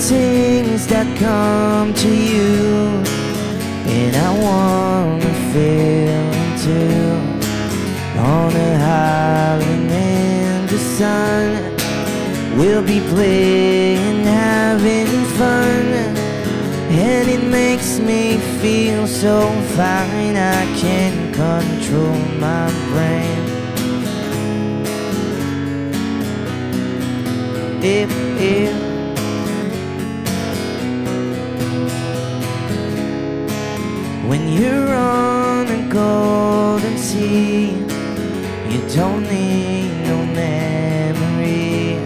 things that come to you, and I wanna feel them too. On a island in the sun, we'll be playing, having fun, and it makes me feel so fine. I can't control my brain. If when you're on a golden sea, you don't need no memory,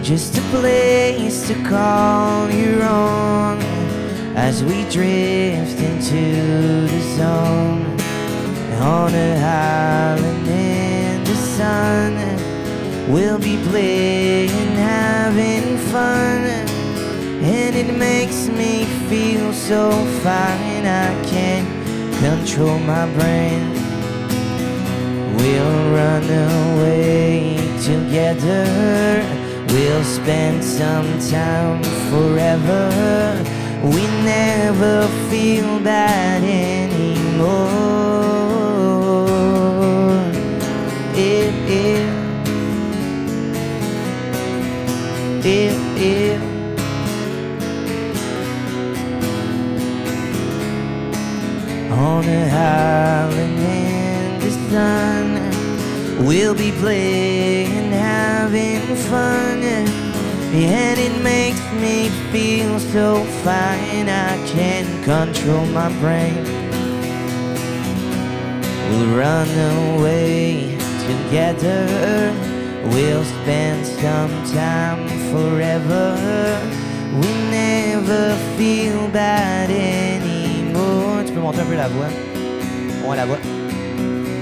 just a place to call your own. As we drift into the zone, on a island in the sun, we'll be playing, having fun, and it makes me feel so fine. I can't control my brain. We'll run away together, we'll spend some time forever. We never feel bad anymore. If on a island in the sun, we'll be playing, having fun, and it makes me feel so fine. I can't control my brain. We'll run away together, we'll spend some time forever. We never feel bad anymore. Tu peux monter un peu la voix? Ouais, la voix,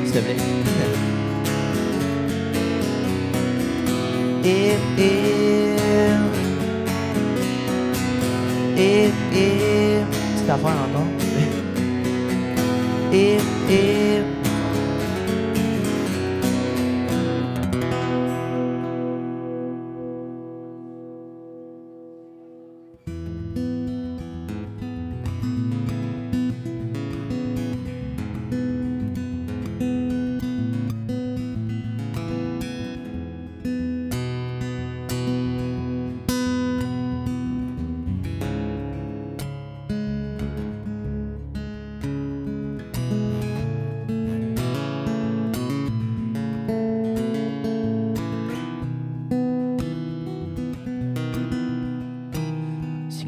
s'il te plaît. Petite affaire encore.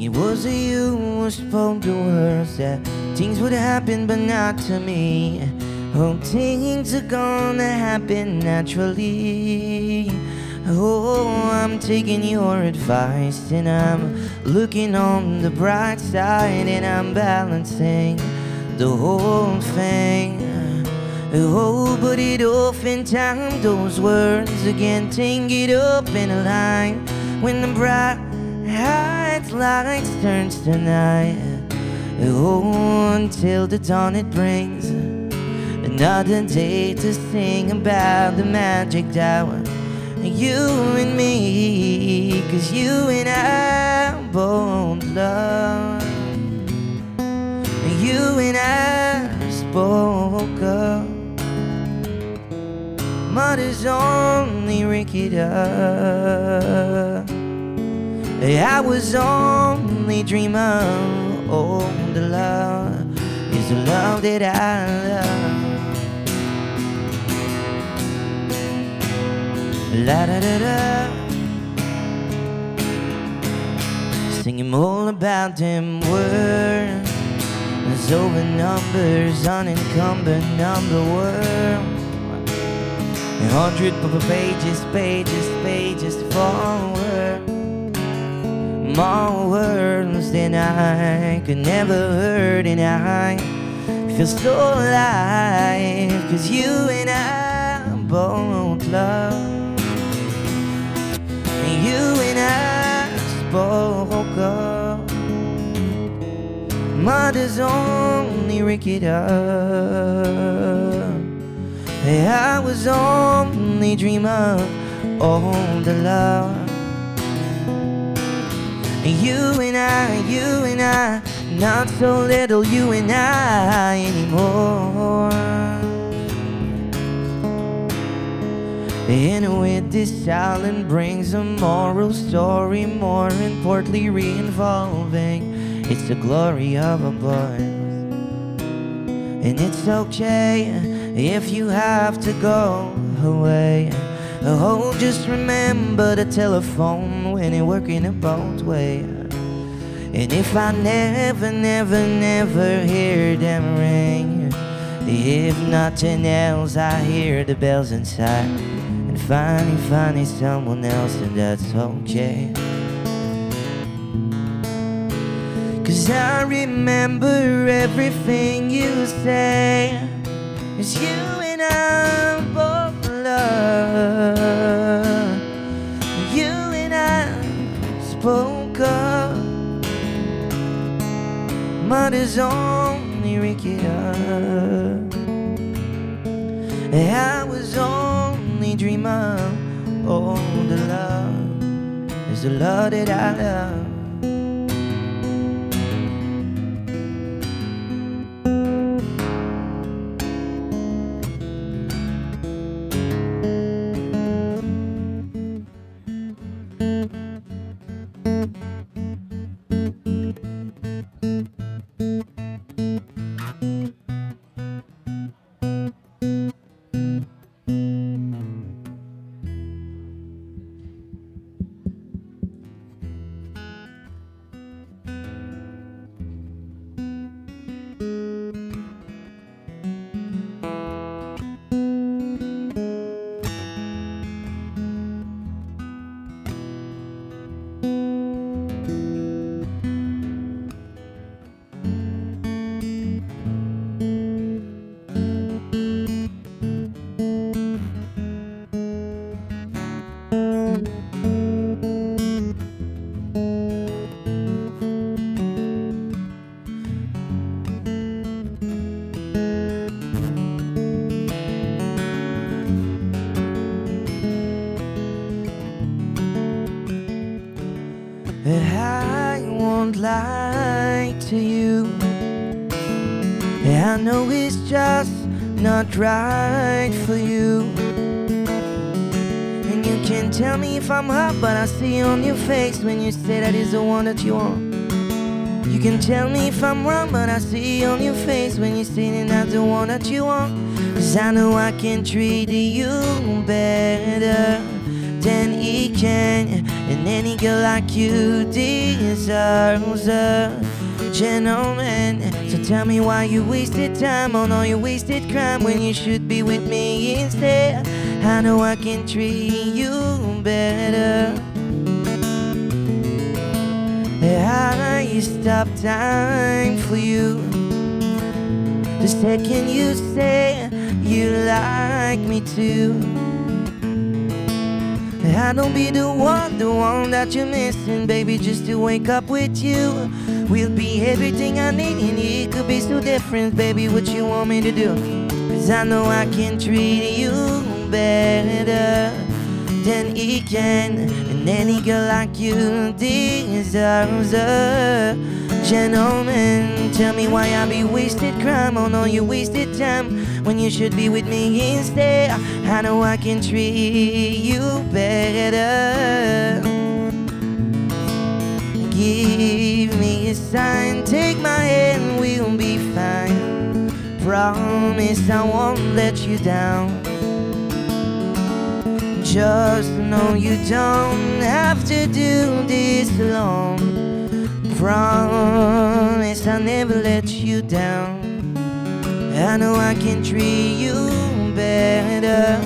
It was you who spoke the words that things would happen, but not to me. Oh, things are gonna happen naturally. Oh, I'm taking your advice, and I'm looking on the bright side, and I'm balancing the whole thing. Oh, but it oftentimes those words again take it up in a line when the bright lights turns to night. Oh, until the dawn it brings another day to sing about the magic hour. You and me, 'cause you and I both love. You and I spoke up. Mother's only ricked up. I was only dreaming. Oh, the love is the love that I love. La da da da. Singing all about them words. There's over numbers, unencumbered number world. 100 pages forward. More words than I could never heard, and I feel so alive, 'cause you and I both love. You and I spoke up. Mother's only ricked up. I was only dreaming of all the love. You and I, not so little you and I anymore. And with this silence brings a moral story, more importantly re-involving. It's the glory of a boy. And it's okay if you have to go away. Oh, just remember the telephone when you're working a both way. And if I never, never, never hear them ring, if nothing else, I hear the bells inside. And finally someone else, and that's okay. 'Cause I remember everything you say. 'Cause you and I both love. You and I spoke up. Mother's only wicked up. I was only dreamer. Oh, the love is the love that I love. I won't lie to you. I know it's just not right for you. And you can tell me if I'm hot, but I see on your face when you say that is the one that you want. You can tell me if I'm wrong, but I see on your face when you say that that's the one that you want. 'Cause I know I can treat you better than he can. And any girl like you deserves a gentleman. So tell me why you wasted time on all your wasted crime when you should be with me instead. I know I can treat you better. I stop time for you the second you say you like me too. I don't be the one that you're missing, baby, just to wake up with you. We'll be everything I need, and it could be so different, baby, what you want me to do. 'Cause I know I can treat you better than he can. And any girl like you deserves a gentleman. Tell me why I be wasted crime on all your wasted time when you should be with me instead. I know I can treat you better. Give me a sign, take my hand, we'll be fine. Promise I won't let you down. Just know you don't have to do this alone. Promise I'll never let you down. I know I can treat you better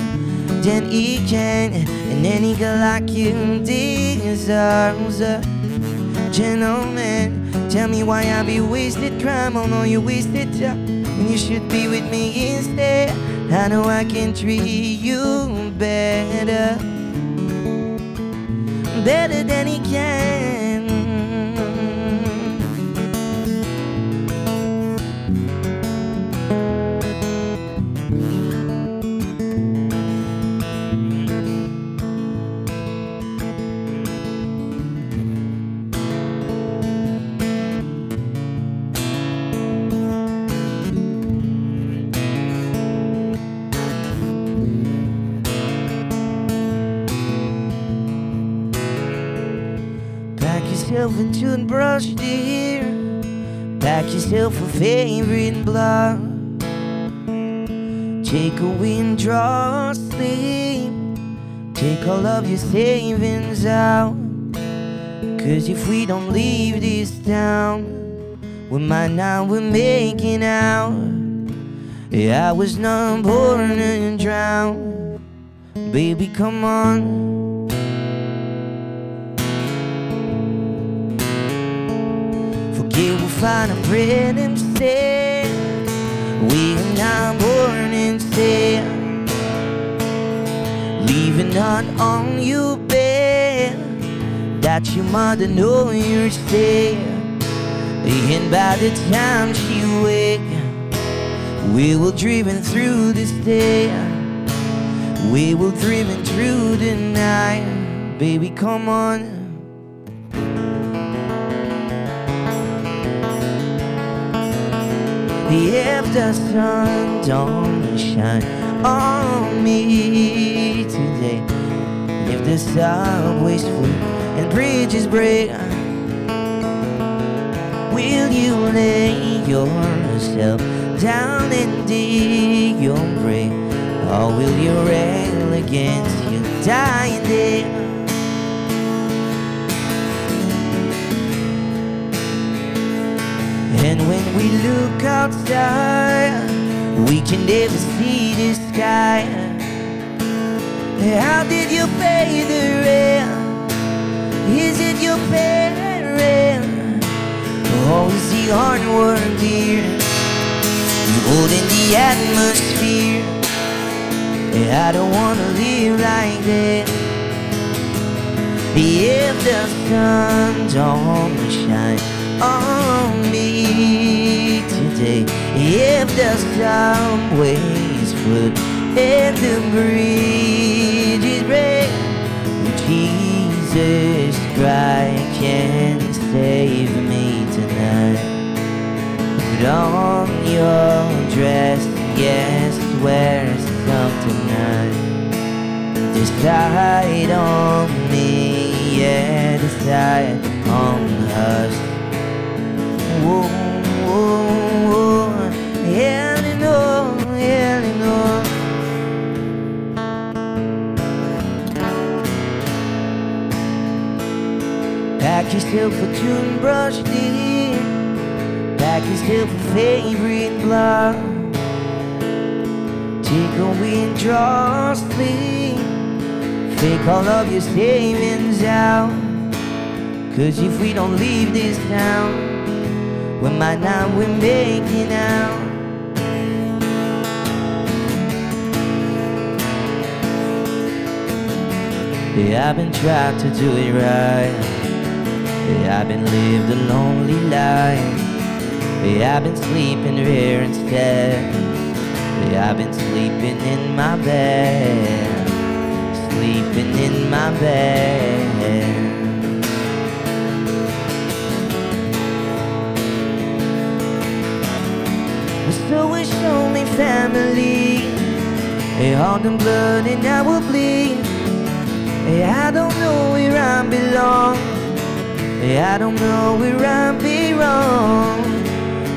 than he can. And any girl like you deserves a gentleman. Tell me why I be wasted crime on all your wasted time when you should be with me instead. I know I can treat you better, better than he can. yourself a toothbrush, dear. Pack yourself a favorite block. Take a winddraw, sleep. Take all of your savings out. 'Cause if we don't leave this town, we might not be making out. Yeah, I was not born to drown. Baby, come on. Forget we'll find a bread instead. We're not born instead. Leaving not on your bed, that your mother know you're staying. And by the time she wake, we will driven through this day. We will driven through the night. Baby, come on. If the sun don't shine on me today, if the subway's full and bridges break, will you lay yourself down and dig your grave? Or will you rail against your dying day? And when we look outside, we can never see the sky. How did you pay the rent? Is it your parent? Or is the hard work, dear? You hold in the atmosphere. I don't wanna live like that. If the sun don't shine on me today, if the subway's full and the bridges break, Jesus Christ can save me tonight. Put on your dress, yes, wear some tonight. Decide on me, yeah, decide on us. Whoa, whoa, whoa, yeah, you know, yeah, you know. Pack yourself a toothbrush, dear. Pack yourself a favorite block. Take a winddraw, sleep. Fake all of your savings out. 'Cause if we don't leave this town, we might not be making out. Yeah, I've been trying to do it right. Yeah, I've been lived a lonely life. Yeah, I've been sleeping here instead. Yeah, I've been sleeping in my bed. Sleeping in my bed. So we show me family. All the blood and I will bleed. I don't know where I belong. I don't know where I belong.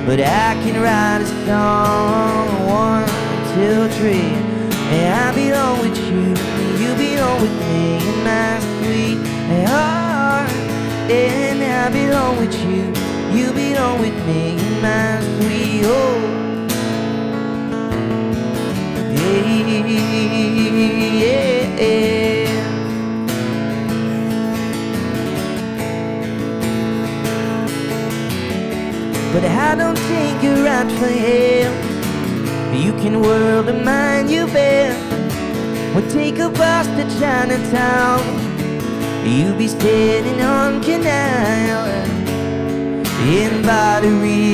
But I can write a song. 1, 2, 3. I belong with you. You belong with me in my sweet heart. And I belong with you. You belong with me in my sweet home. Yeah. But I don't think you're right for him. You can whirl the mind you bear. We'll take a bus to Chinatown. You'll be standing on Canal in Battery.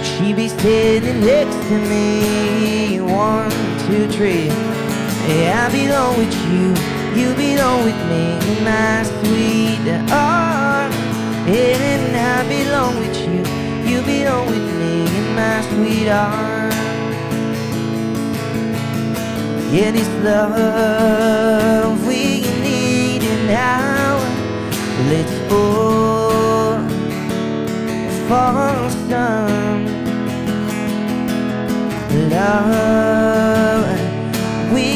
She be standing next to me. 1, 2, 3. I belong with you. You belong with me in my sweet heart. And I belong with you. You belong with me in my sweet heart. Yeah, this love we need. now let's all for some love we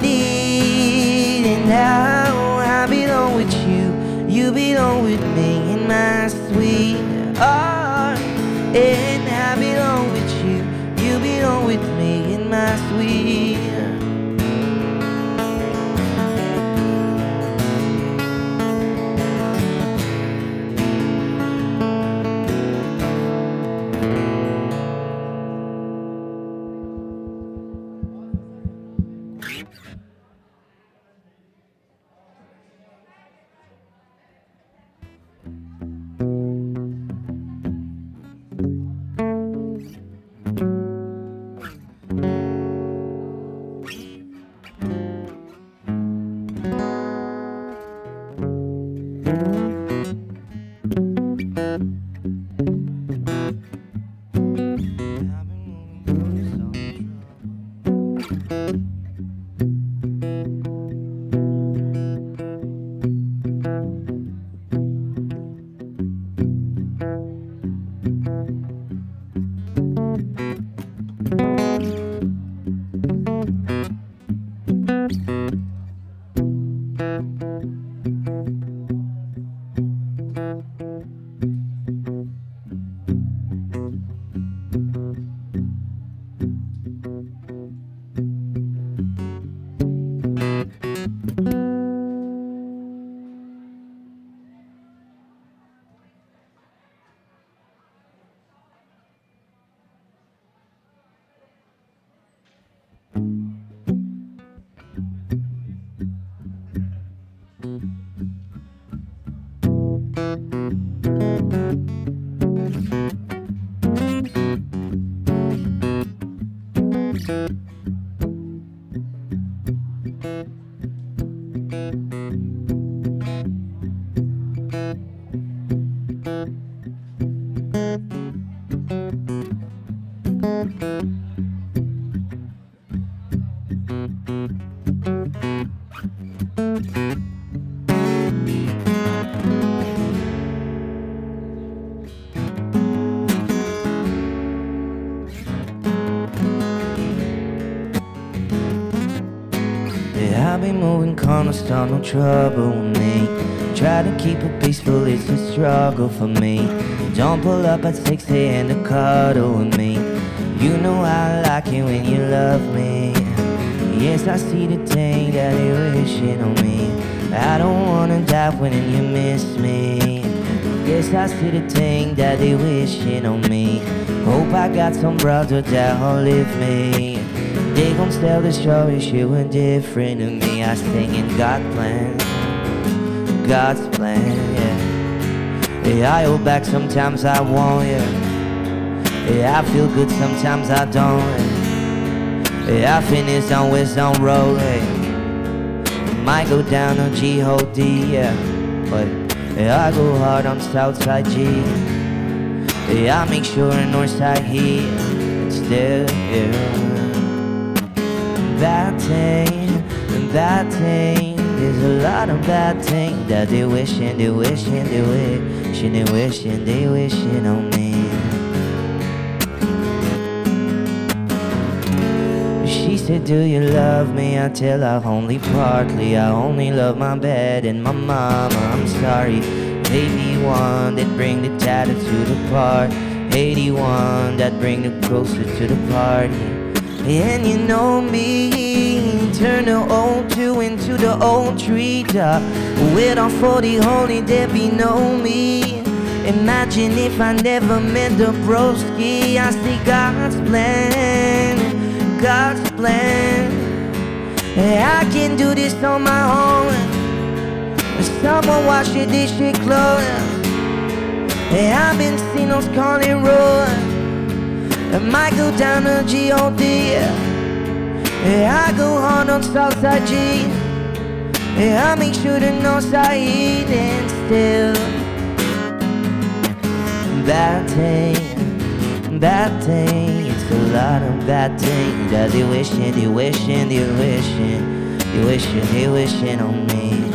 need. And now I belong with you, you belong with me in my sweetheart. And I belong with you, you belong with me in my sweetheart. I've been moving calm, no start no trouble with me. Try to keep it peaceful, it's a struggle for me. Don't pull up at 6 a.m. to cuddle with me. You know I like it when you love me. Yes, I see the thing that you're wishing on me. I don't wanna die when you miss me. Yes, I see the thing that they wishing on me. Hope I got some brother that'll live me. They gon' tell the story, shit went different to me. I sing in God's plan, God's plan, yeah. Yeah, I hold back sometimes I won't, yeah. Yeah, I feel good sometimes I don't, yeah. Yeah, I finish on wisdom road, yeah. Might go down on G-O-D, yeah. But yeah, I go hard on Southside G. Yeah, I make sure in Northside heat. Still, yeah. Bad thing, there's a lot of bad things that they wishing, they wishing, they wishing, they wishing, they wishing on me. She said, do you love me? I tell her only partly. I only love my bed and my mama. I'm sorry, 81 that bring the tattoo to the part, 81 that bring the groceries to the party. And you know me, turn the old 2 into the old 3. With our 40 holy, there be no me. Imagine if I never met the broski. I see God's plan, God's plan. I can do this on my own. Someone wash the dish clothes. I've been seeing those calling road. I might go down to G.O.D. I go hard on Southside G. I make sure the Northside eat. And still bad thing, it's a lot of bad things that they wishing, they wishing, they wishing, they wishing, they wishing on me.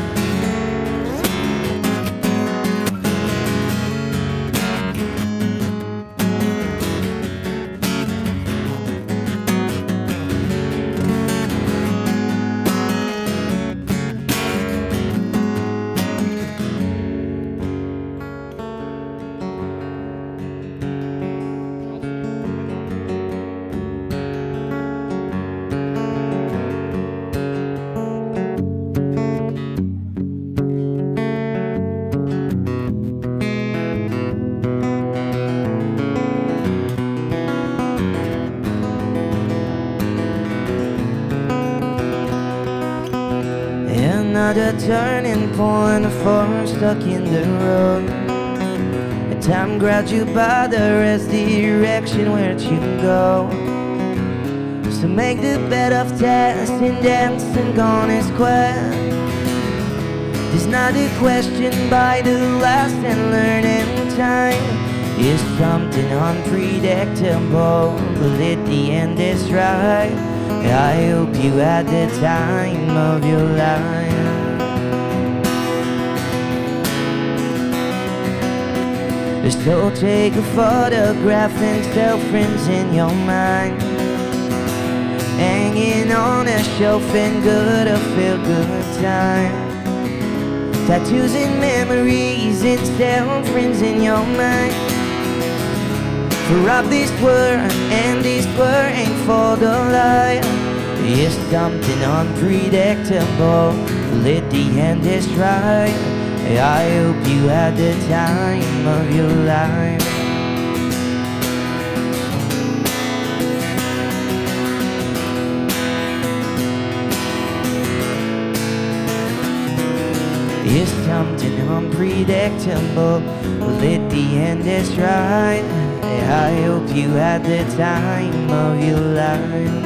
a turning point, a fork stuck in the road. And time grabs you by the rest direction where to go. So make the bed of tests and dance and gone is square. There's not a question by the last and learning time. It's something unpredictable, but at the end it's right. I hope you had the time of your life. So take a photograph and tell friends in your mind, hanging on a shelf and good a feel-good time. Tattoos and memories and tell friends in your mind. For up this world and this world ain't for the light. It's something unpredictable, but at the end it's right. I hope you had the time of your life. It's something unpredictable, but at the end it's right. I hope you had the time of your life.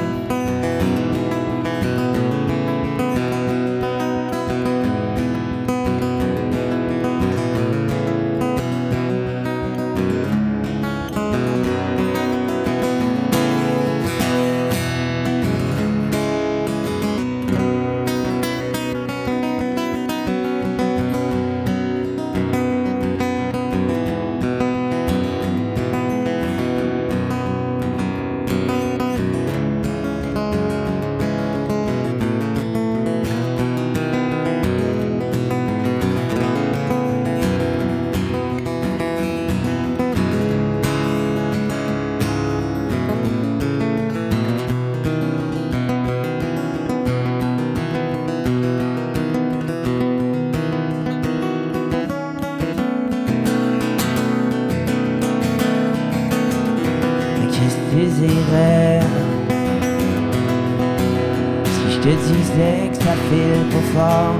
Si je te disais que ça file pas fort,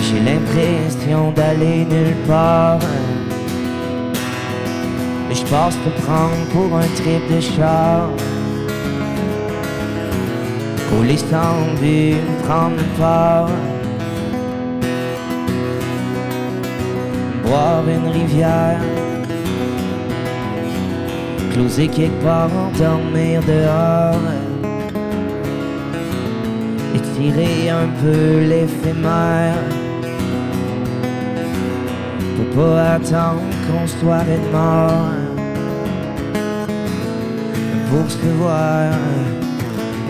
j'ai l'impression d'aller nulle part. Je passe te prendre pour un trip de char, rouler sans but, prendre une part, boire une rivière, closer quelque part, dormir dehors, étirer un peu l'éphémère, pour pas attendre qu'on soit de mort, pour se voir.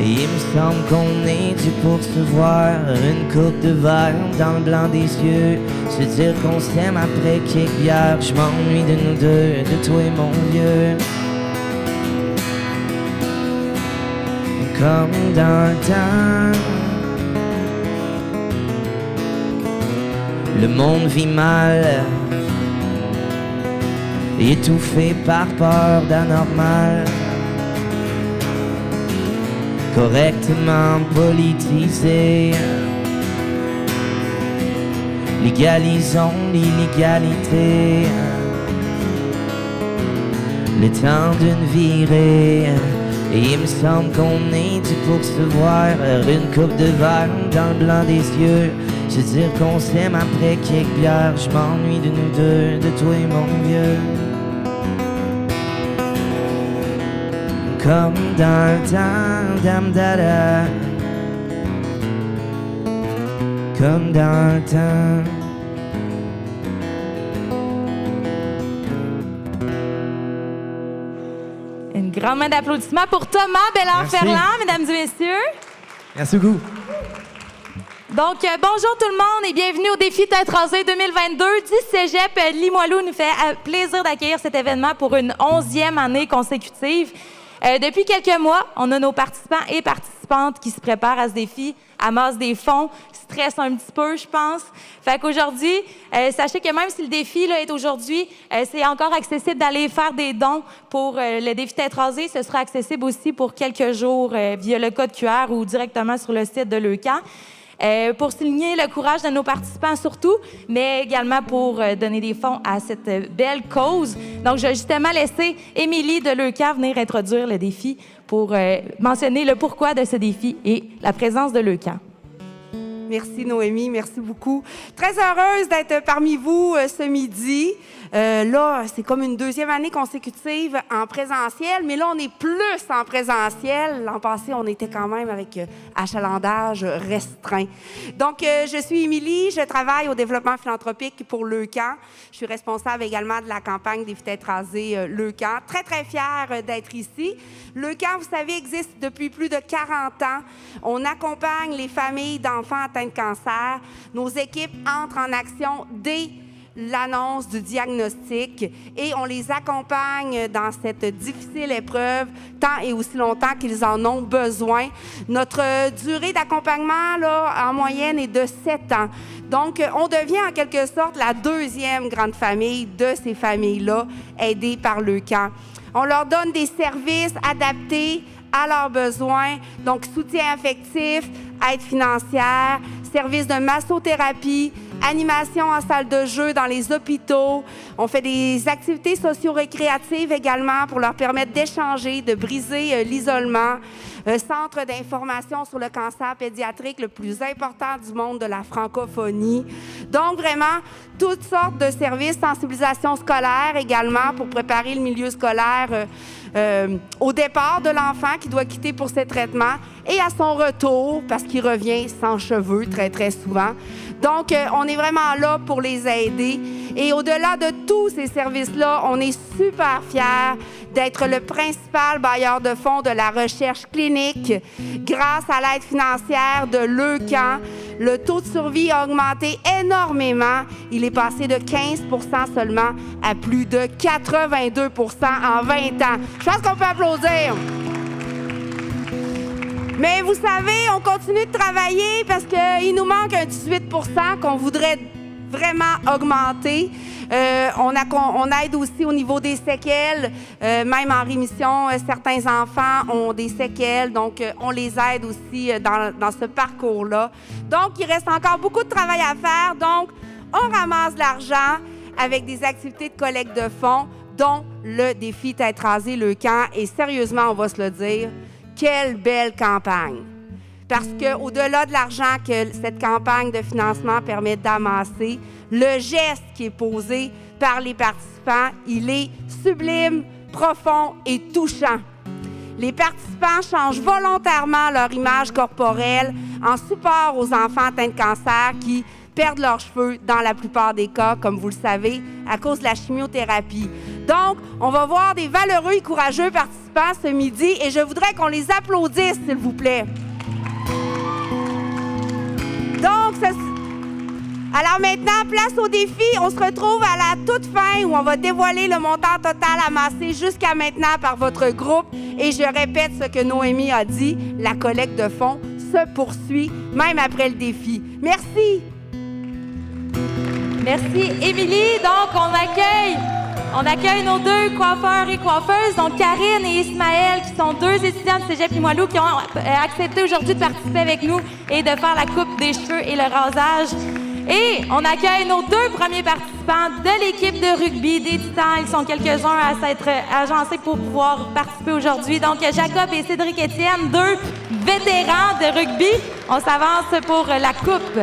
Et il me semble qu'on est dû pour se voir, une coupe de verre dans le blanc des yeux, se dire qu'on s'aime après quelques bières. Je m'ennuie de nous deux, de toi et mon vieux. Comme dans le temps, le monde vit mal, étouffé par peur d'anormal, correctement politisé. Légalisons l'illégalité, le temps d'une virée. Et il me semble qu'on est dû pour se voir, une coupe de verre dans le blanc des yeux, se dire qu'on s'aime après quelques bières. Je m'ennuie de nous deux, de toi et mon vieux. Comme dans le temps, dam dada, comme dans le temps. Une grande main d'applaudissements pour Thomas Bellard-Ferland, mesdames et messieurs. Merci beaucoup. Donc, bonjour tout le monde et bienvenue au Défi Tête Rasée 2022 du Cégep Limoilou. Nous fait plaisir d'accueillir cet événement pour une 11e année consécutive. Depuis quelques mois, on a nos participants et participantes participantes qui se préparent à ce défi amassent des fonds, stressent un petit peu, je pense. Fait qu'aujourd'hui, sachez que même si le défi là, est aujourd'hui, c'est encore accessible d'aller faire des dons pour le défi Tête rasée. Ce sera accessible aussi pour quelques jours via le code QR ou directement sur le site de l'EUCAN. Pour souligner le courage de nos participants surtout, mais également pour donner des fonds à cette belle cause. Donc, je vais justement laisser Émilie de l'EUCAN venir introduire le défi pour mentionner le pourquoi de ce défi et la présence de l'EUCAN. Merci Noémie, merci beaucoup. Très heureuse d'être parmi vous ce midi. Là, c'est comme une deuxième année consécutive en présentiel, mais là, on est plus en présentiel. L'an passé, on était quand même avec achalandage restreint. Donc, je suis Émilie, je travaille au développement philanthropique pour l'EUCAN. Je suis responsable également de la campagne Défi Tête rasée l'EUCAN. Très, très fière d'être ici. L'EUCAN, vous savez, existe depuis plus de 40 ans. On accompagne les familles d'enfants atteints de cancer. Nos équipes entrent en action dès l'annonce du diagnostic et on les accompagne dans cette difficile épreuve tant et aussi longtemps qu'ils en ont besoin. Notre durée d'accompagnement, là, en moyenne, est de 7 ans. Donc, on devient en quelque sorte la deuxième grande famille de ces familles-là, aidées par l'EUCAN. On leur donne des services adaptés à leurs besoins, donc soutien affectif, aide financière, services de massothérapie, animation en salle de jeu dans les hôpitaux. On fait des activités socio-récréatives également pour leur permettre d'échanger, de briser l'isolement. Centre d'information sur le cancer pédiatrique le plus important du monde de la francophonie. Donc, vraiment, toutes sortes de services, sensibilisation scolaire également pour préparer le milieu scolaire au départ de l'enfant qui doit quitter pour ses traitements et à son retour parce qu'il revient sans cheveux très, très souvent. Donc, on est vraiment là pour les aider. Et au-delà de tous ces services-là, on est super fiers d'être le principal bailleur de fonds de la recherche clinique. Grâce à l'aide financière de l'EUCAN, le taux de survie a augmenté énormément. Il est passé de 15 % seulement à plus de 82 % en 20 ans. Je pense qu'on peut applaudir. Mais vous savez, on continue de travailler parce qu'il nous manque un 18 % qu'on voudrait vraiment augmenter. On aide aussi au niveau des séquelles. Même en rémission, certains enfants ont des séquelles, donc on les aide aussi dans ce parcours-là. Donc, il reste encore beaucoup de travail à faire. Donc, on ramasse l'argent avec des activités de collecte de fonds, dont le défi Tête rasée l'EUCAN. Et sérieusement, on va se le dire, quelle belle campagne! Parce qu'au-delà de l'argent que cette campagne de financement permet d'amasser, le geste qui est posé par les participants, il est sublime, profond et touchant. Les participants changent volontairement leur image corporelle en support aux enfants atteints de cancer qui perdent leurs cheveux dans la plupart des cas, comme vous le savez, à cause de la chimiothérapie. Donc, on va voir des valeureux et courageux participants ce midi et je voudrais qu'on les applaudisse, s'il vous plaît. Donc, alors maintenant, place au défi. On se retrouve à la toute fin où on va dévoiler le montant total amassé jusqu'à maintenant par votre groupe. Et je répète ce que Noémie a dit, la collecte de fonds se poursuit même après le défi. Merci. Merci, Émilie. Donc, on accueille nos deux coiffeurs et coiffeuses, donc Karine et Ismaël, qui sont deux étudiants de Cégep Limoilou qui ont accepté aujourd'hui de participer avec nous et de faire la coupe des cheveux et le rasage. Et on accueille nos deux premiers participants de l'équipe de rugby des Titans. Ils sont quelques-uns à s'être agencés pour pouvoir participer aujourd'hui. Donc, Jacob et Cédric Étienne, deux vétérans de rugby. On s'avance pour la coupe.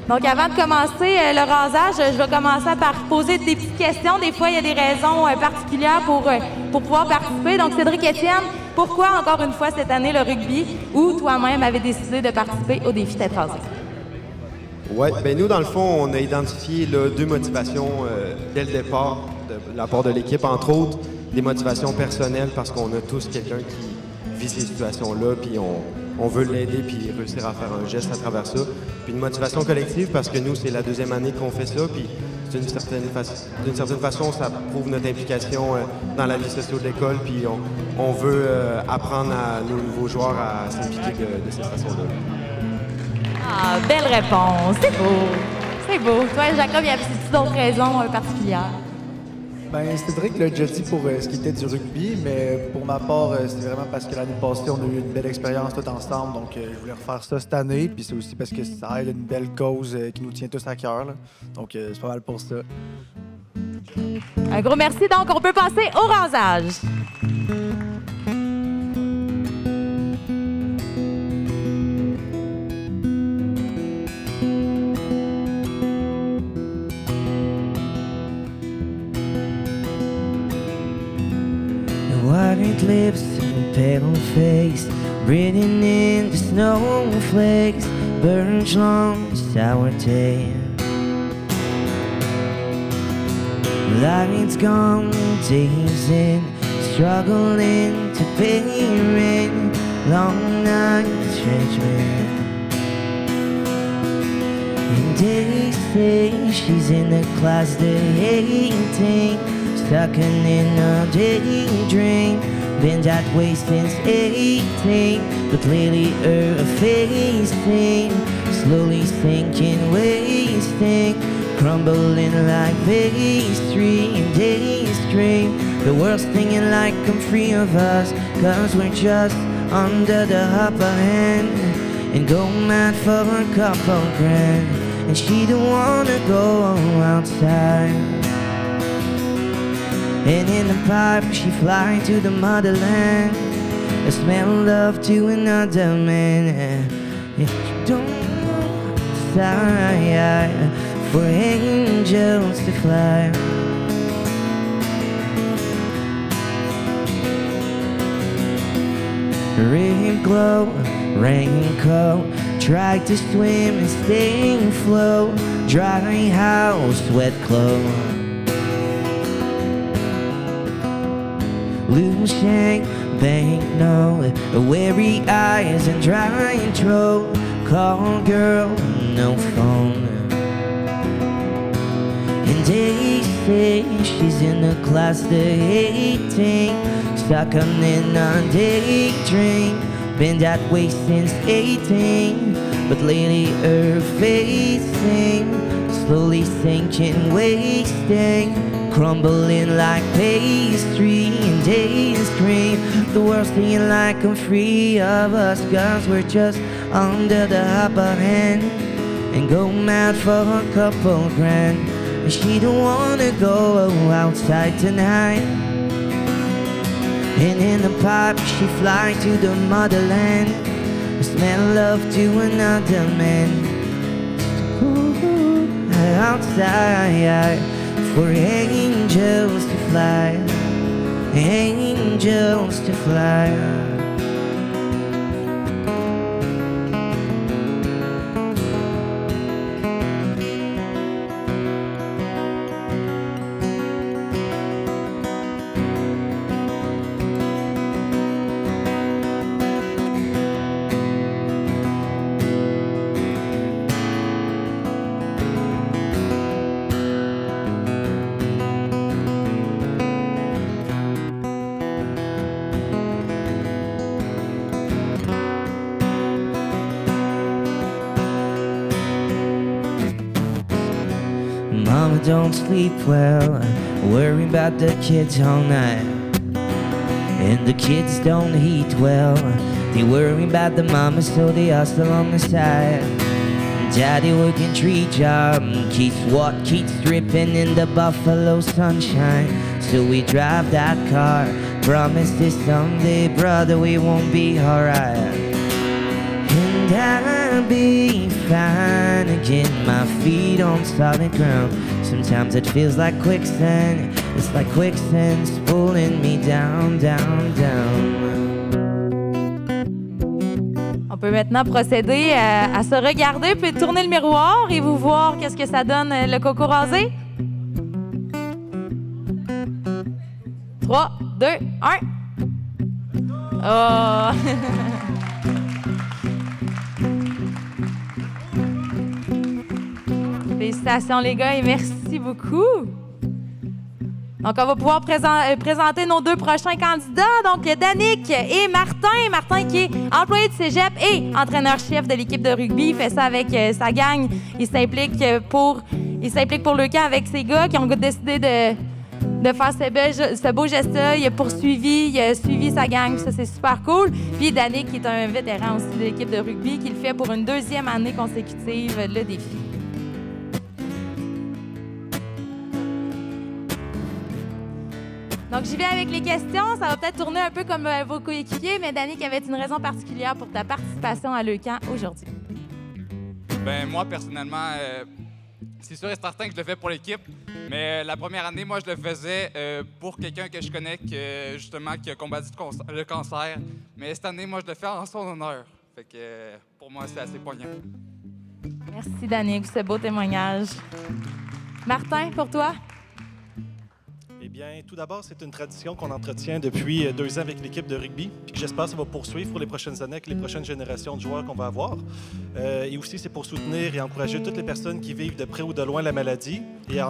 Donc, avant de commencer le rasage, je vais commencer par poser des petites questions. Des fois, il y a des raisons particulières pour pouvoir participer. Donc, Cédric Étienne, pourquoi, encore une fois, cette année, le rugby, ou toi-même avais décidé de participer au défi Tête rasée? Oui, bien nous, dans le fond, on a identifié là, deux motivations dès le départ de la part de l'équipe, entre autres, des motivations personnelles parce qu'on a tous quelqu'un qui vit ces situations-là, puis on veut l'aider puis réussir à faire un geste à travers ça. Puis une motivation collective parce que nous, c'est la deuxième année qu'on fait ça. Puis d'une certaine façon, ça prouve notre implication dans la vie sociale de l'école. Puis on veut apprendre à nos nouveaux joueurs à s'impliquer de cette façon-là. Ah, belle réponse. C'est beau. C'est beau. Toi, Jacob, y avait-tu d'autres raisons particulières? Ben, Cédric l'a déjà dit pour ce qui était du rugby, mais pour ma part, c'est vraiment parce que l'année passée, on a eu une belle expérience tout ensemble, donc je voulais refaire ça cette année, puis c'est aussi parce que ça aide une belle cause qui nous tient tous à cœur, là. Donc c'est pas mal pour ça. Un gros merci. Donc, on peut passer au rasage. White lips and pale face, breathing in the snowflakes, burnt long sour taste. Lights gone, days in, struggling to pay rent, long nights stretching. And they say she's in the class they're hating, stuck in a daydream. Been that way since 18, but lately her face thing, slowly sinking, wasting, crumbling like pastry. And they scream the worst thing in like I'm free of us, cause we're just under the upper hand, and go mad for a couple grand. And she don't wanna go outside. And in the pipe she fly to the motherland, a smell love to another man. And she don't sigh for angels to fly. Rain glow, raincoat, tried to swim and stay afloat, dry house, wet clothes. Loose shank, banknote, weary eyes and dry throat. Call girl, no phone. And they say she's in a class they're hating, stuck on in a daydream. Been that way since 18, but lately her facing, slowly sinking, wasting, crumbling like pastry. And days scream the worst thing like I'm free of us, cause we're just under the upper hand, and go mad for a couple grand. And she don't wanna go outside tonight. And in the pipe she fly to the motherland, smell love to another man. Ooh, outside for angels to fly, angels to fly. Mama don't sleep well, worry about the kids all night. And the kids don't eat well, they worry about the mama, so they hustle on the side. Daddy working 3 jobs, keeps dripping in the buffalo sunshine. So we drive that car, promise this someday, brother, we won't be alright. And I'll be fine again, my feet on solid ground. Sometimes it feels like quicksand, it's like quicksand's pulling me down, down, down. On peut maintenant procéder à se regarder, puis tourner le miroir et vous voir qu'est-ce que ça donne le coco rasé. 3, 2, 1. Oh! Félicitations, les gars, et merci beaucoup. Donc, on va pouvoir présenter nos deux prochains candidats. Donc, Danick et Martin. Martin qui est employé de cégep et entraîneur-chef de l'équipe de rugby. Il fait ça avec sa gang. Il s'implique pour le camp avec ses gars qui ont décidé de faire ce beau geste-là. Il a poursuivi, il a suivi sa gang. Ça, c'est super cool. Puis Danick, qui est un vétéran aussi de l'équipe de rugby, qui le fait pour une deuxième année consécutive, le défi. Donc, j'y vais avec les questions. Ça va peut-être tourner un peu comme vos coéquipiers, mais Danick, avait une raison particulière pour ta participation à Leucan aujourd'hui? Ben moi, personnellement, c'est sûr et certain que je le fais pour l'équipe, mais la première année, moi, je le faisais pour quelqu'un que je connais justement, qui a combattu le cancer. Mais cette année, moi, je le fais en son honneur. Fait que pour moi, c'est assez poignant. Merci, Danick, pour ce beau témoignage. Martin, pour toi? Eh bien, tout d'abord, c'est une tradition qu'on entretient depuis 2 ans avec l'équipe de rugby, puis que j'espère que ça va poursuivre pour les prochaines années avec les prochaines générations de joueurs qu'on va avoir. Et aussi, c'est pour soutenir et encourager toutes les personnes qui vivent de près ou de loin la maladie et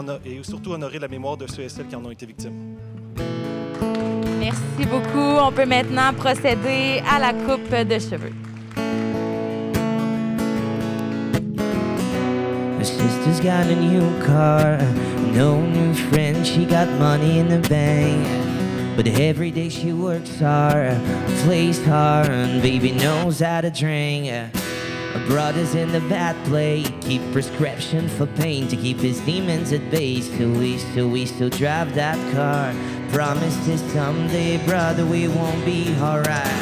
surtout honorer la mémoire de ceux et celles qui en ont été victimes. Merci beaucoup. On peut maintenant procéder à la coupe de cheveux. My sister's got a new car, no new friends, she got money in the bank. But every day she works hard, plays hard, and baby knows how to drink. Her brother's in the bad place, keep prescription for pain to keep his demons at bay. So we still drive that car. Promises someday, brother, we won't be alright.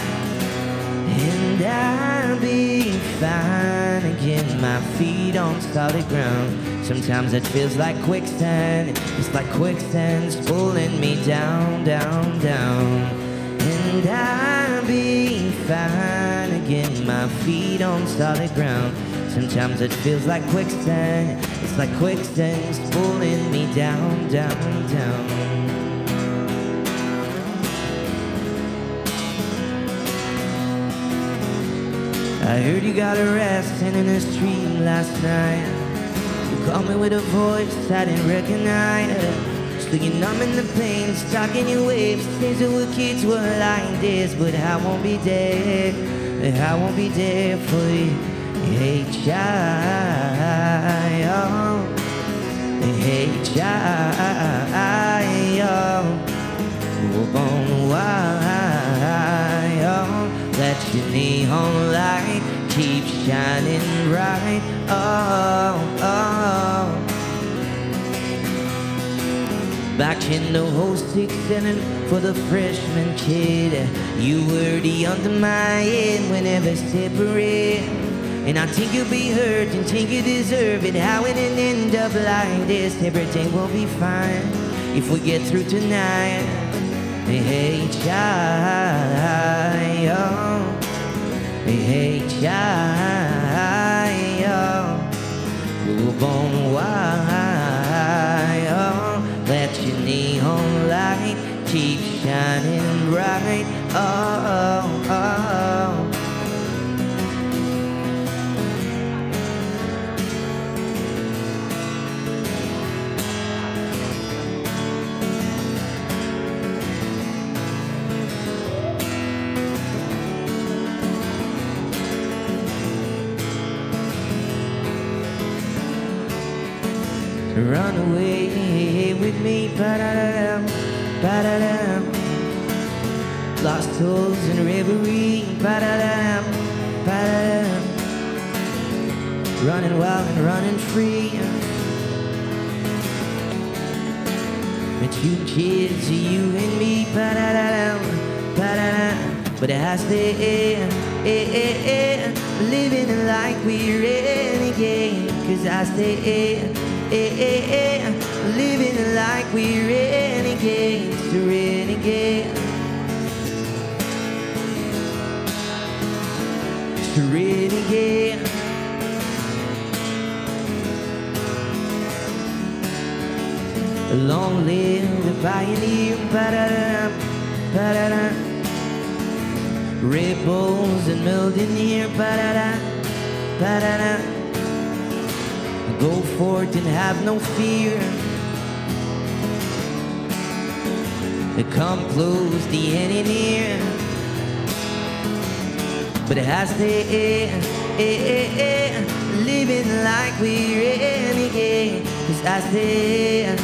And I'll be fine again, my feet on solid ground. Sometimes it feels like quicksand, it's like quicksand's pulling me down, down, down. And I'll be fine again, my feet on solid ground. Sometimes it feels like quicksand, it's like quicksand's pulling me down, down, down. I heard you got arrested in the street last night. You called me with a voice I didn't recognize. Still you're numb in the pain, stuck in your waves. Says that we kids were like this, but I won't be there. I won't be there for you. Hey, child. Hey, child. Up on the wire. Let your neon light keep shining bright. Oh, oh. Back in the 06 inning for the freshman kid, you were the under my head whenever separate. And I think you'll be hurt and think you deserve it. How it end up like this? Everything will be fine if we get through tonight. Hey, child. Hey, child. Move on wild. Let your neon light keep shining bright. Oh, oh, oh. Run away with me, ba-da-da-dum, ba-da-dum. Lost souls in reverie, ba-da-dum, ba-da-dum. Running wild and running free. The two kids, you and me, ba-da-da-dum, ba-da-dum. But I stay, living like we're renegade. 'Cause I stay, living like we're renegades, renegades, renegades. Long live the pioneer, ba-da-da, ba-da-da. Rebels and mountaineer, ba-da-da, ba-da-da. Go forth and have no fear. Come close, the end is near. But I stay living like we're renegade. 'Cause I stay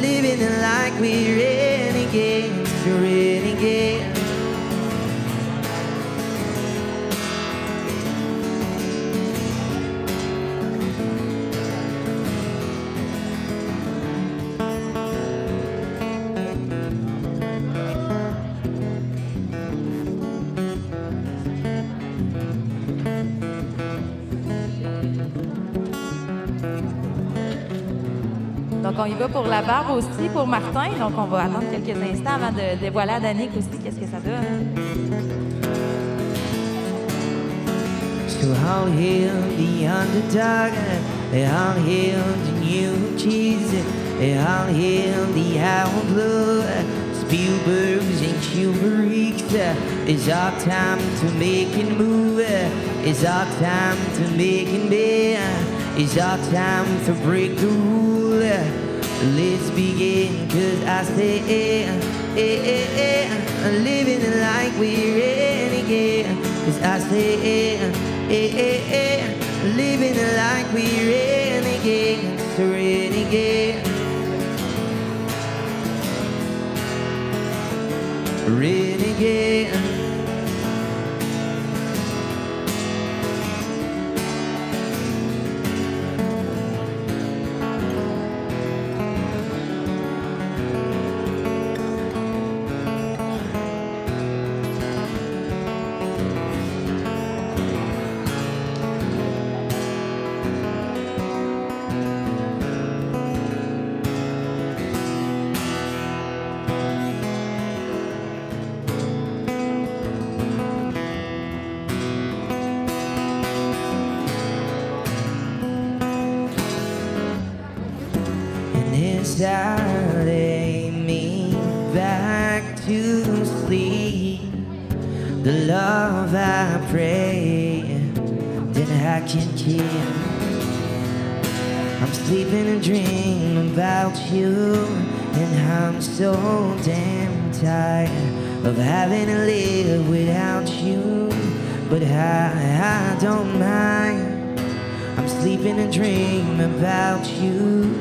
living like we're renegades, renegade. Donc, on y va pour la barbe aussi, pour Martin. Donc, on va attendre quelques instants avant de dévoiler à Danick aussi qu'est-ce que ça donne. So I'll heal the underdog, I'll heal the new cheese, I'll heal the outlaw, Spielberg's and Kubrick's. It's our time to make it move, it's our time to make it big, it's our time to break the rule. Let's begin, 'cause I stay living like we're renegade. 'Cause I stay living like we're renegade, renegade, renegade. I lay me back to sleep, the love I pray that I can keep. I'm sleeping and dreaming about you, and I'm so damn tired of having to live without you. But I don't mind. I'm sleeping and dreaming about you.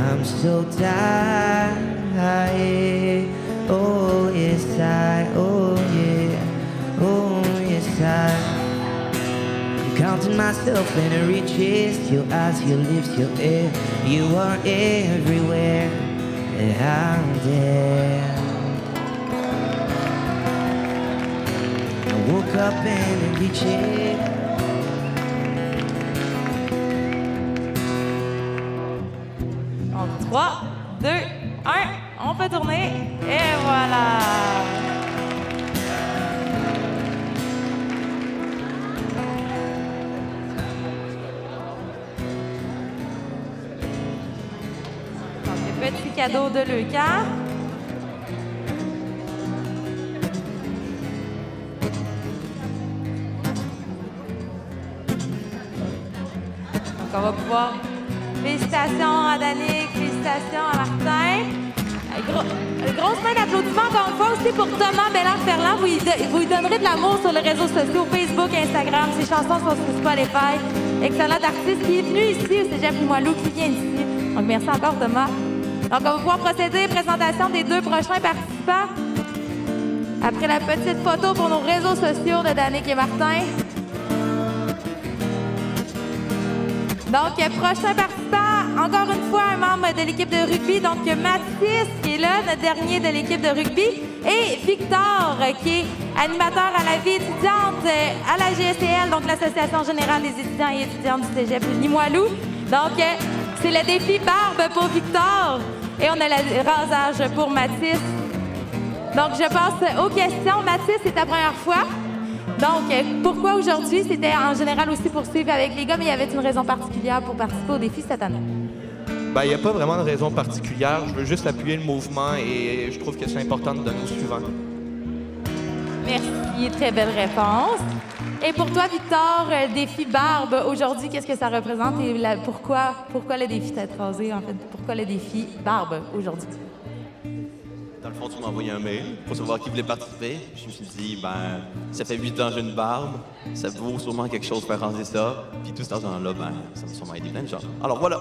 I'm so tired, oh yes I, oh yeah, oh yes I. I'm counting myself in the riches, your eyes, your lips, your air. You are everywhere, I'm there. I woke up in a empty chair. Donc, 3, 2, 1, on peut tourner. Et voilà! Donc, le petit cadeau de Lucas. Donc, on va pouvoir... Félicitations à Danick, félicitations à Martin. Grosse main d'applaudissement encore une fois aussi pour Thomas Bellard-Ferland. Vous lui donnerez de l'amour sur les réseaux sociaux, Facebook, Instagram. Ses chansons sont sur Spotify. Excellent artiste qui est venu ici au Cégep Limoilou, qui vient d'ici. Donc, merci encore, Thomas. Donc, on va pouvoir procéder à la présentation des 2 prochains participants. Après la petite photo pour nos réseaux sociaux de Danick et Martin. Donc, prochain participant, encore une fois, un membre de l'équipe de rugby. Donc, Mathis, qui est là, notre dernier de l'équipe de rugby. Et Victor, qui est animateur à la vie étudiante à la GSCL, donc l'Association générale des étudiants et étudiantes du Cégep Limoilou. Donc, c'est le défi barbe pour Victor. Et on a le rasage pour Mathis. Donc, je passe aux questions. Mathis, c'est ta première fois. Donc, pourquoi aujourd'hui? C'était en général aussi pour suivre avec les gars, mais il y avait une raison particulière pour participer au défi cette année? Bien, il n'y a pas vraiment de raison particulière. Je veux juste appuyer le mouvement et je trouve que c'est important de donner au suivant. Merci, très belle réponse. Et pour toi, Victor, le défi barbe, aujourd'hui, qu'est-ce que ça représente et pourquoi le défi tête rasée, en fait? Pourquoi le défi barbe aujourd'hui? Dans le fond, tu m'as envoyé un mail pour savoir qui voulait participer. Je me suis dit, ben, ça fait 8 ans que j'ai une barbe, ça vaut sûrement quelque chose pour ranger ça. Puis tout cet argent-là, ben, ça va sûrement aider plein de gens. Alors voilà.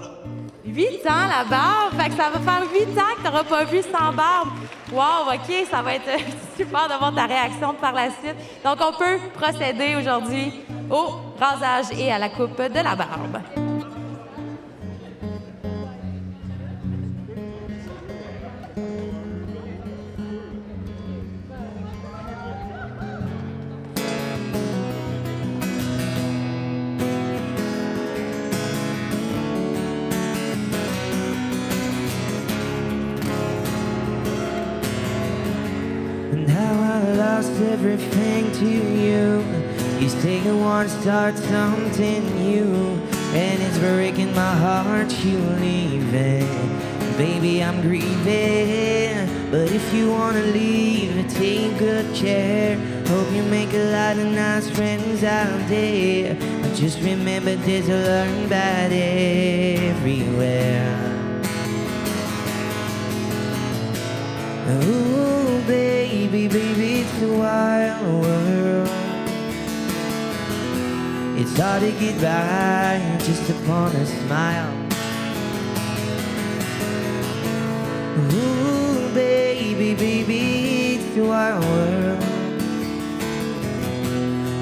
8 ans, la barbe. Fait que ça va faire 8 ans que tu n'auras pas vu sans barbe. Wow, OK, ça va être super de voir ta réaction par la suite. Donc, on peut procéder aujourd'hui au rasage et à la coupe de la barbe. And how I lost everything to you. You say you want to start something new, and it's breaking my heart you leaving. Baby, I'm grieving, but if you wanna leave, take good care. Hope you make a lot of nice friends out there. But just remember there's a learn bad everywhere. Ooh, baby, baby, it's a wild world. It's hard to get by just upon a smile. Ooh, baby, baby, it's a wild world.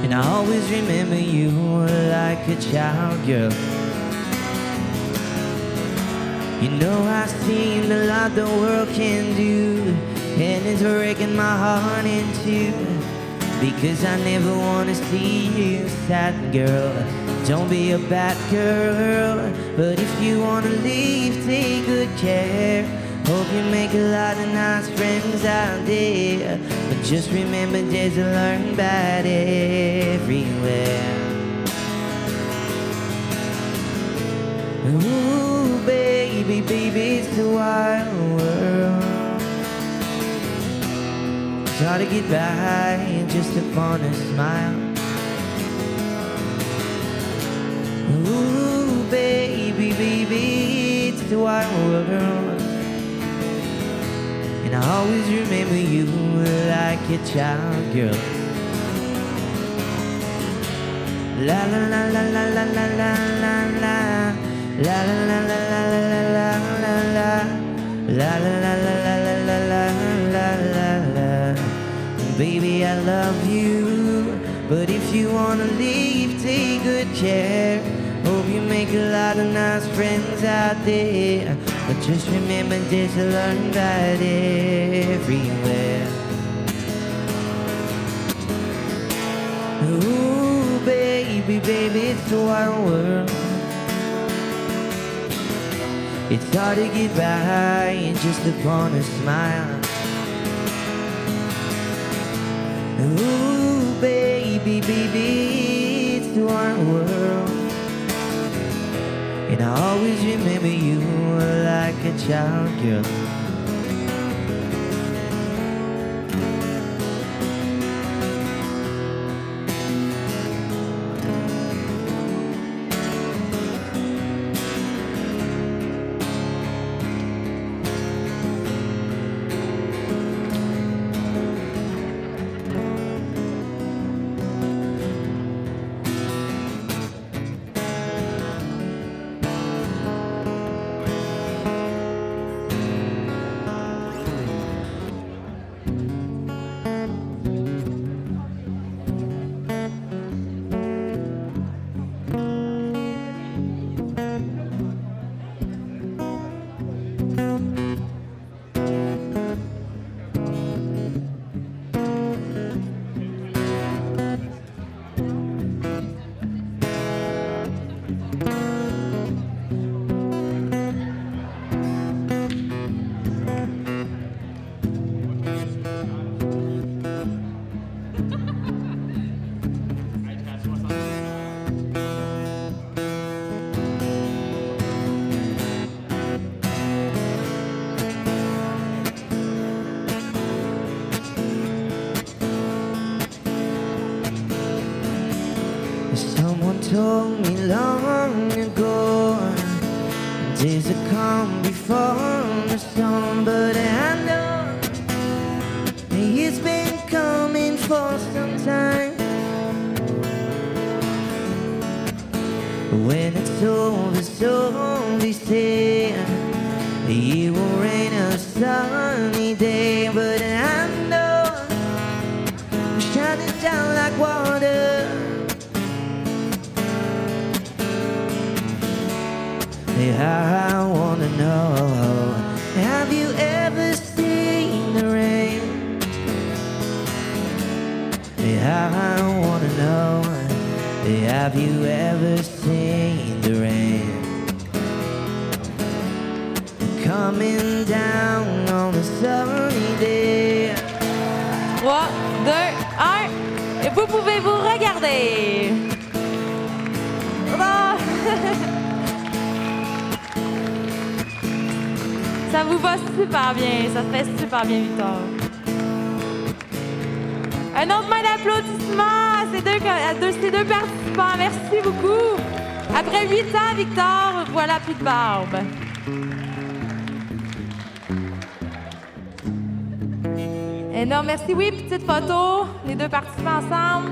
And I always remember you like a child, girl. You know I've seen a lot the world can do, and it's breaking my heart in two. Because I never wanna see you sad, girl. Don't be a bad girl, but if you wanna leave, take good care. Hope you make a lot of nice friends out there. But just remember there's a learn bad everywhere. Ooh, baby, baby, it's a wild world. It's hard to get by just upon a smile. Ooh, baby, baby, it's a wild world. And I always remember you like a child, girl. La la la la la la la la la la. La la la la la la la la la. La la la la la la la la la la. Baby, I love you, but if you wanna leave, take good care. Hope you make a lot of nice friends out there. But just remember there's a learn right everywhere. Ooh, baby, baby, it's a wild world. It's hard to get by just upon a smile. Ooh, baby, baby, it's the wild world. And I always remember you like a child, girl. told me long ago, days that come before the storm, but I know it's been coming for some time. When it's over, so they say it will rain a sunny day, but I know I'm shining down like water. Yeah, I wanna know, have you ever seen the rain? Yeah, I wanna know, have you ever seen the rain coming down on a sunny day? 3, 2, 1. Et vous pouvez vous regarder. Oh! Ça vous va super bien. Ça se fait super bien, Victor. Un autre main d'applaudissement à ces deux participants. Merci beaucoup. Après 8 ans, Victor, voilà plus de barbe. Énorme, merci. Oui, petite photo, les deux participants ensemble.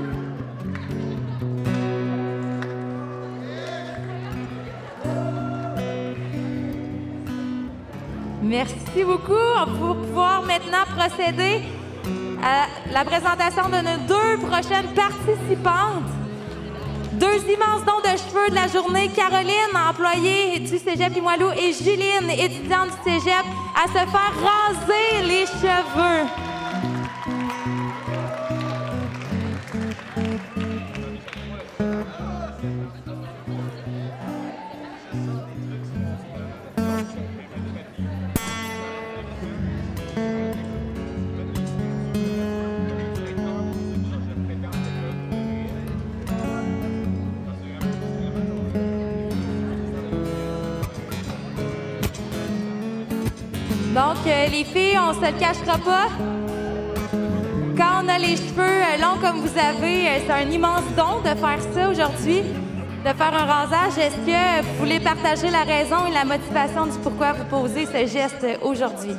Merci beaucoup. On va pouvoir maintenant procéder à la présentation de nos deux prochaines participantes. Deux immenses dons de cheveux de la journée. Caroline, employée du Cégep Limoilou, et Juline, étudiante du Cégep, à se faire raser les cheveux. Donc, les filles, on se le cachera pas. Quand on a les cheveux longs comme vous avez, c'est un immense don de faire ça aujourd'hui, de faire un rasage. Est-ce que vous voulez partager la raison et la motivation du pourquoi vous posez ce geste aujourd'hui?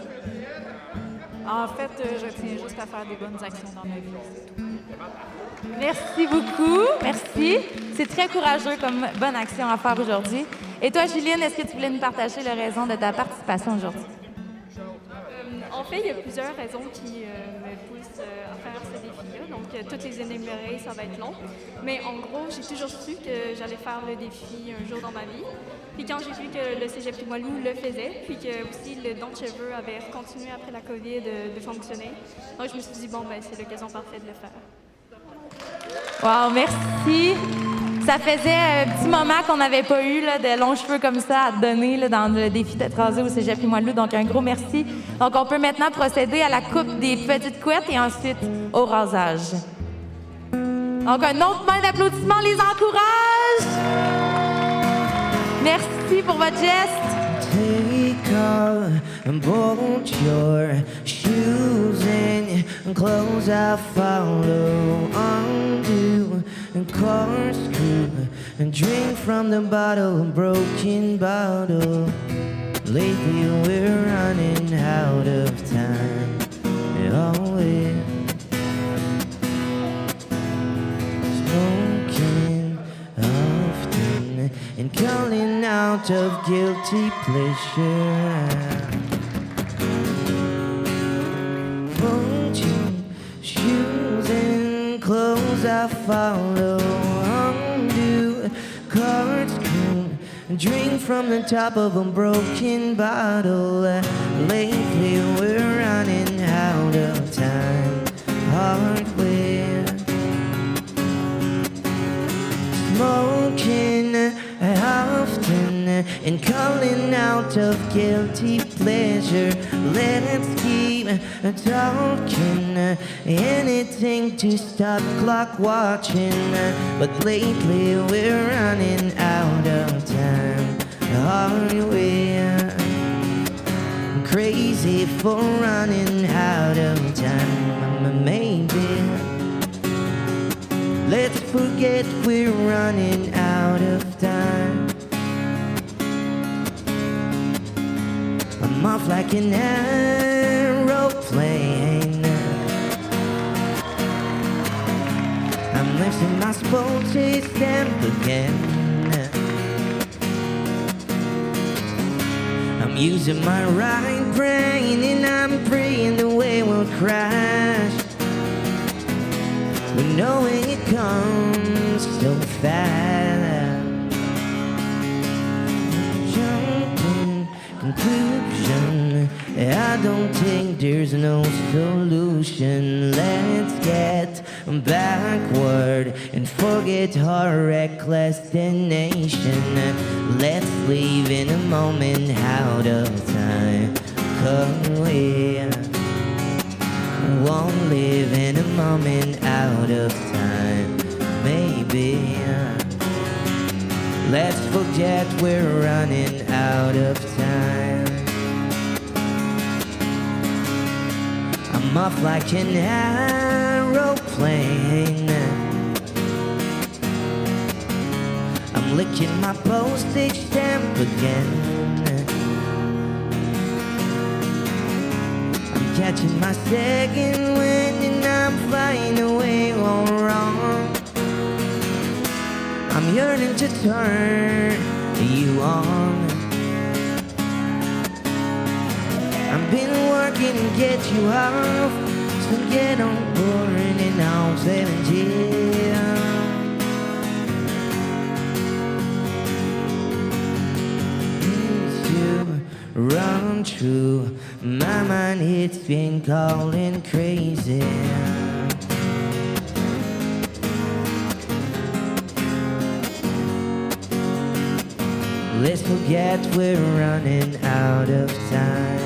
En fait, je tiens juste à faire des bonnes actions dans ma vie, c'est tout. Merci beaucoup. Merci. C'est très courageux comme bonne action à faire aujourd'hui. Et toi, Juline, est-ce que tu voulais nous partager la raison de ta participation aujourd'hui? En fait, il y a plusieurs raisons qui me poussent à faire ce défi-là. Donc, toutes les énumérer, ça va être long. Mais en gros, j'ai toujours su que j'allais faire le défi un jour dans ma vie. Puis quand j'ai vu que le Cégep Limoilou le faisait, puis que aussi le don de cheveux avait continué après la COVID de fonctionner, donc je me suis dit, bon, ben c'est l'occasion parfaite de le faire. Wow, merci. Ça faisait un petit moment qu'on n'avait pas eu là, de longs cheveux comme ça à te donner là, dans le défi d'être rasé au Cégep Limoilou. Donc, un gros merci. Donc, on peut maintenant procéder à la coupe des petites couettes et ensuite au rasage. Donc, un autre main d'applaudissement les encourage. Merci pour votre geste. Take off both your shoes and clothes I follow. Undo and corkscrew and drink from the bottle, a broken bottle. Lately we're running out of time. Oh, we're smoking often and calling out of guilty pleasure. Function, shoes and clothes I follow. Undo, corkscrew, drink from the top of a broken bottle. Lately we're running out of time. Hardware, smoking often and calling out of guilty pleasure. Let's keep talking, anything to stop clock watching. But lately we're running out of time. Are we crazy for running out of time? Maybe let's forget we're running out out of time. I'm off like an aeroplane. I'm lifting my spoke, chase them again. I'm using my right brain and I'm praying the wave will crash. But knowing it comes so fast. Jumping conclusion, I don't think there's no solution. Let's get backward and forget our reckless destination. Let's live in a moment out of time. 'Cause we won't live in a moment out of time. Maybe let's forget we're running out of time. I'm off like an aeroplane. I'm licking my postage stamp again. I'm catching my second wind and I'm flying away all wrong. I'm yearning to turn you on. I've been working to get you off, so get on board and I'll 17. Run through my mind, it's been calling crazy. Let's forget we're running out of time.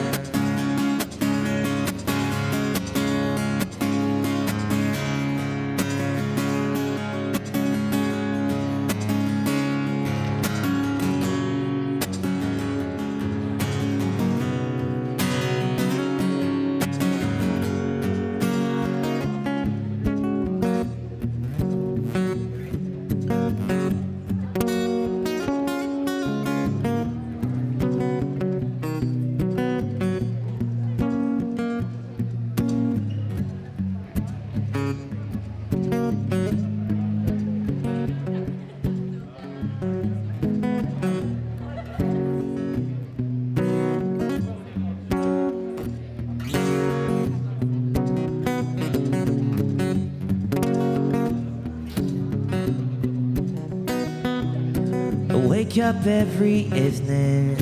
Wake up every evening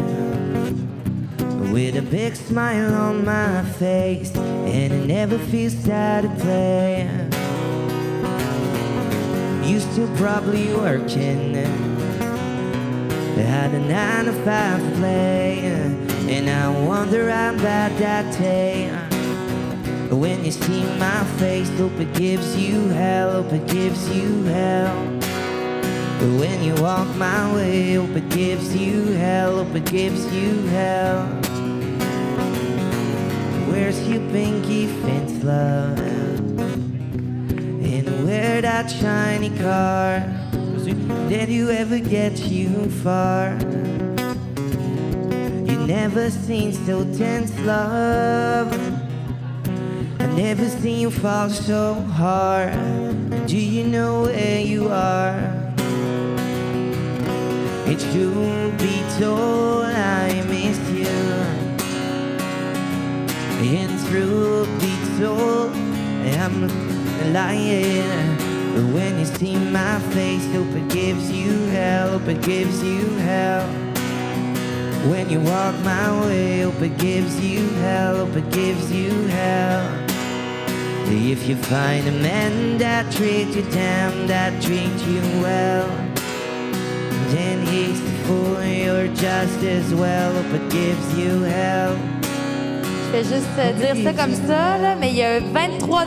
with a big smile on my face, and it never feels sad to play. You still probably working, had a 9 to 5 to play, and I wonder how bad that day. When you see my face, hope it gives you hell, hope it gives you hell. When you walk my way, hope it gives you hell, hope it gives you hell. Where's your pinky fence, love? And where that shiny car? Did you ever get you far? You never seen so tense, love. I never seen you fall so hard. Do you know where you are? It's true be told I miss you, and truth be told I'm lying. But when you see my face, hope it gives you hell, hope it gives you hell. When you walk my way, hope it gives you hell, hope it gives you hell. If you find a man that treats you damn, that treats you well, then he's the fool, you're just as well, hope it gives you hell. Je fais juste dire ça comme ça, là, mais il y a 23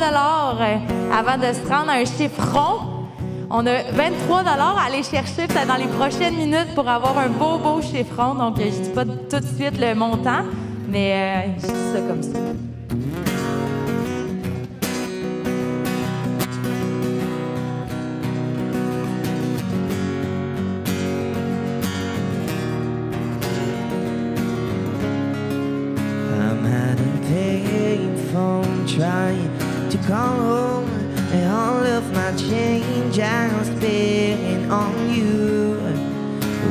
avant de se rendre à un chiffre rond. On a 23 à aller chercher peut-être dans les prochaines minutes pour avoir un beau chiffre rond. Donc, je dis pas tout de suite le montant, mais je dis ça comme ça. to call home. And all of my change I'm spending on you.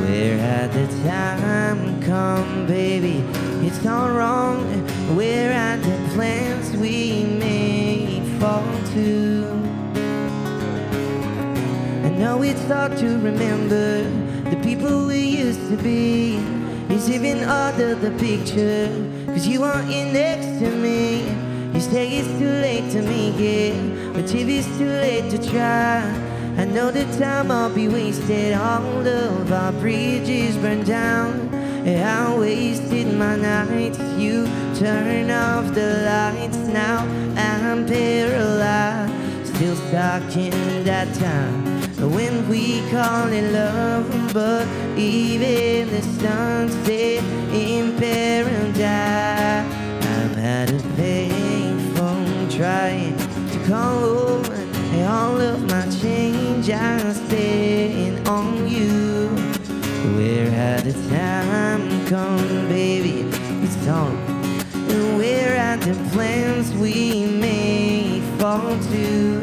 Where had the time come, baby? It's all wrong. Where had the plans we made fall to? I know it's hard to remember the people we used to be. It's even harder the picture, 'cause you aren't in next to me. You say it's too late to make it, but if it's too late to try, I know the time I'll be wasted. All of our bridges burned down. I wasted my nights. You turn off the lights. Now I'm paralyzed, still stuck in that time when we call it love. But even the sun set in paradise. I've had a painful trying to call home. And all of my change I'm spending on you. Where had the time come, baby? It's on. And where had the plans we made fall to?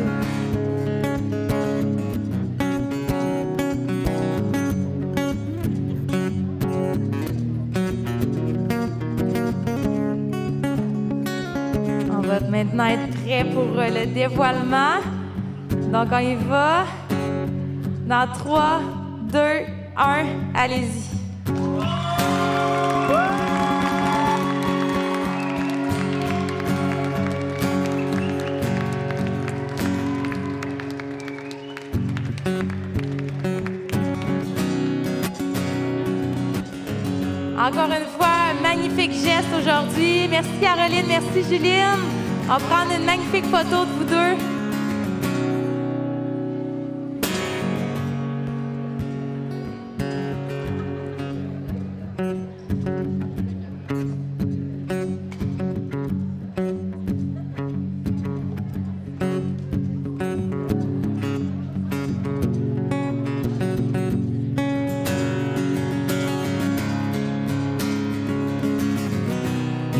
On va maintenant être prêt pour le dévoilement. Donc, on y va. Dans 3, 2, 1, allez-y. Encore une fois, un magnifique geste aujourd'hui. Merci Caroline, merci Juline. On va prendre une magnifique photo de vous deux.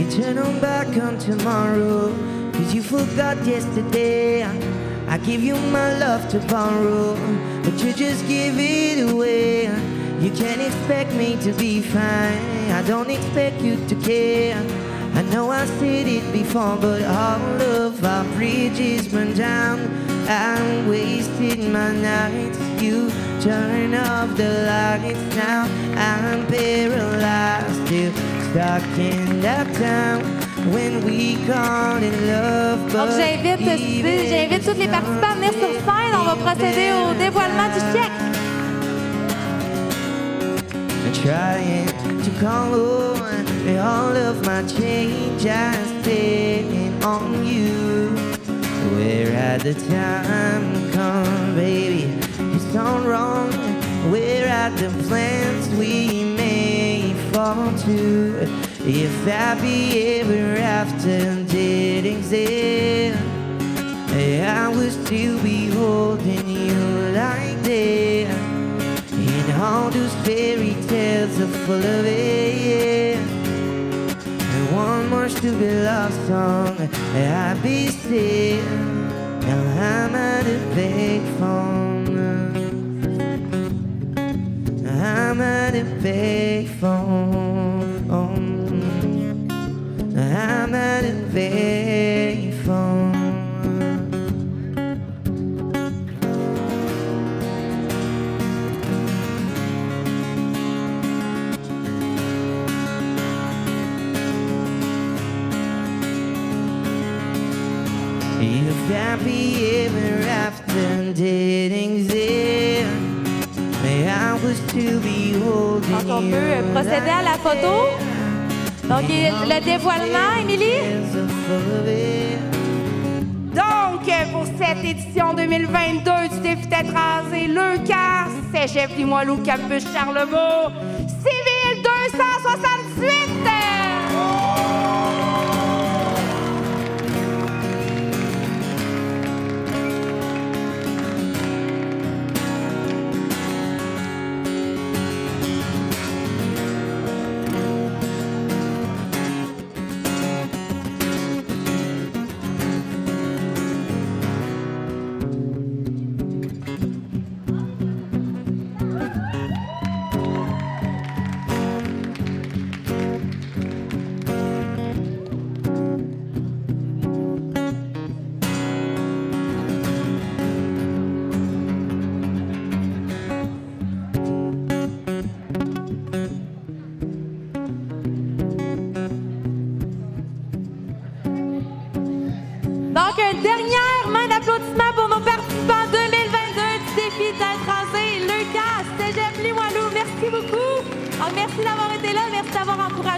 Turn on back on tomorrow, 'cause you forgot yesterday. I give you my love to borrow, but you just give it away. You can't expect me to be fine, I don't expect you to care. I know I said it before, but all of our bridges burned down. I wasted my nights. You turn off the lights. Now I'm paralyzed, still stuck in that town when we call it love. Donc j'invite tous les participants à venir sur scène. On va procéder au dévoilement du chèque. Trying to call home, all of my change I'm spending on you. Where had the time come, baby? It's all wrong. Where had the plans we made fall to? If happy ever after did exist, I would still be holding you like that. And all those fairy tales are full of it. And one more stupid love song, I'd be still. Now I'm at a big phone. I'm at a big phone. I'm at a big phone. If happy ever after did exist, I was to be holding. Donc, on peut procéder à la photo. Donc, le dévoilement, Émilie? Donc, pour cette édition 2022 du défi tête rasée, Leucas, Cégep Limoilou, Campus Charlebourg, Civil 268!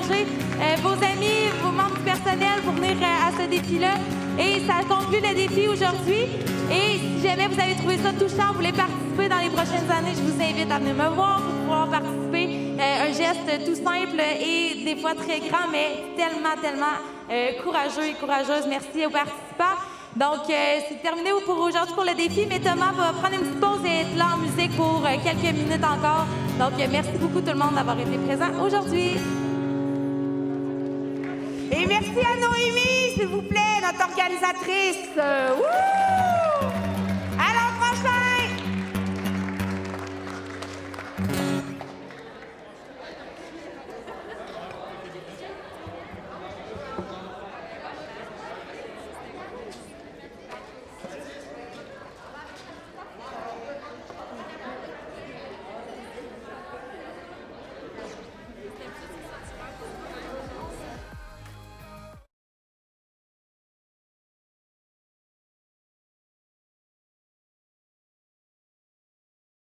encourager vos amis, vos membres du personnel pour venir à ce défi-là. Et ça conclut le défi aujourd'hui. Et si jamais vous avez trouvé ça touchant, vous voulez participer dans les prochaines années, je vous invite à venir me voir pour pouvoir participer. Un geste tout simple et des fois très grand, mais tellement courageux et courageuse. Merci aux participants. Donc, c'est terminé pour aujourd'hui pour le défi, mais Thomas va prendre une petite pause et être là en musique pour quelques minutes encore. Donc, merci beaucoup tout le monde d'avoir été présent aujourd'hui. Et merci à Noémie, s'il vous plaît, notre organisatrice. Wouh!